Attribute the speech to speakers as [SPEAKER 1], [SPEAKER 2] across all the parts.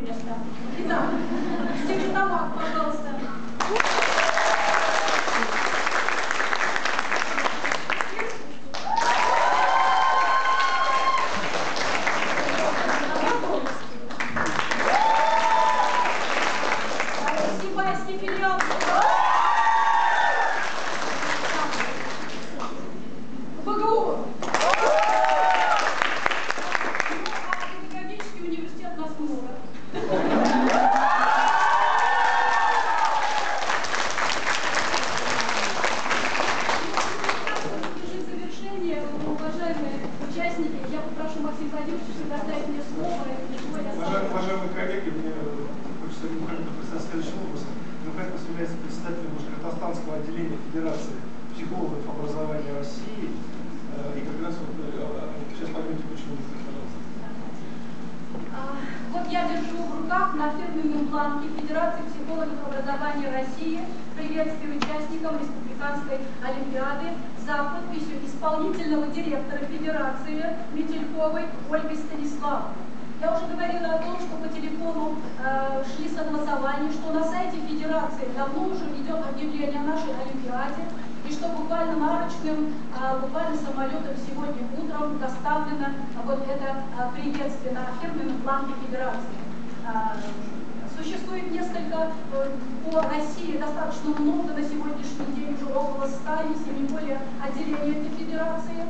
[SPEAKER 1] место. Итак, Степанова, пожалуйста.
[SPEAKER 2] Уважаемые коллеги, мне хочется немного представить следующим образом. Михайлов является председателем Башкортостанского отделения Федерации психологов образования России. И как раз вот сейчас поймете, почему. Пожалуйста.
[SPEAKER 1] Вот я держу в руках на фирменном бланке Федерации психологов образования России приветствие участникам Республиканской Олимпиады за подписью исполнительного директора Федерации Метельковой Ольги Станиславовны. Я уже говорила о том, что по телефону шли согласования, что на сайте Федерации давно уже идет объявление о нашей Олимпиаде, и что буквально нарочным, буквально самолетом сегодня утром доставлено вот это приветствие на фирменном бланке Федерации. Существует несколько, по России достаточно много на сегодняшний день, уже около 100, если не более, отделений этой федерации.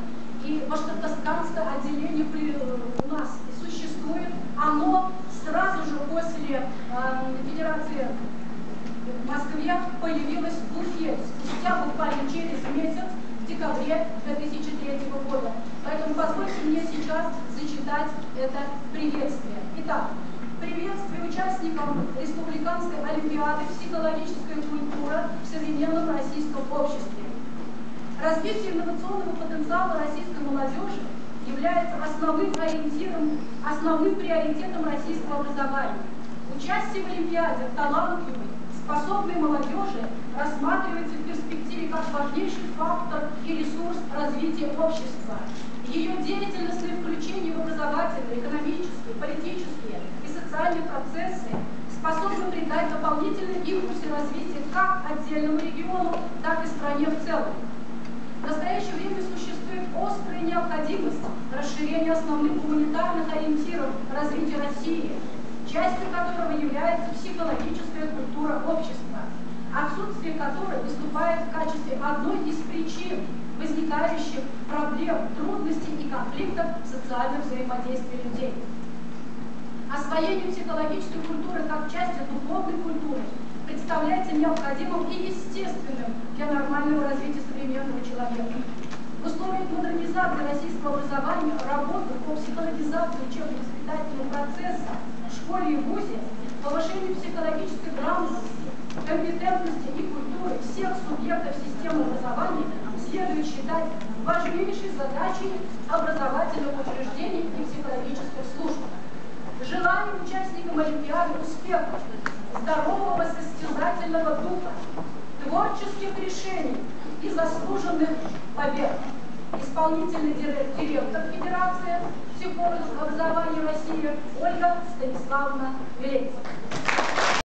[SPEAKER 1] И Башкортостанское отделение у нас существует. Оно сразу же после Федерации в Москве появилось в Уфе, спустя буквально через месяц, в декабре 2003 года. Поэтому позвольте мне сейчас зачитать это приветствие. Итак, приветствие участникам Республиканской Олимпиады «Психологическая культура в современном российском обществе». Развитие инновационного потенциала российской молодежи является основным ориентиром, основным приоритетом российского образования. Участие в Олимпиаде талантливой, способной молодежи рассматривается в перспективе как важнейший фактор и ресурс развития общества. Ее деятельностное включение в образовательные, экономические, политические и социальные процессы способны придать дополнительный импульс и развитие как отдельному региону, так и стране в целом. В настоящее время существует острая необходимость расширения основных гуманитарных ориентиров развития России, частью которого является психологическая культура общества, отсутствие которой выступает в качестве одной из причин возникающих проблем, трудностей и конфликтов в социальном взаимодействии людей. Освоение психологической культуры как части духовной культуры представляется необходимым и естественным для нормального развития современного человека. В условиях модернизации российского образования работа по психологизации учебно-воспитательного процесса в школе и вузе, повышению психологической грамотности, компетентности и культуры всех субъектов системы образования следует считать важнейшей задачей образовательных учреждений и психологических служб. Желаем участникам Олимпиады успехов, здорового состязательного духа, творческих решений и заслуженных побед. Исполнительный директор Федерации психологов образования России Ольга Станиславовна Велецкая.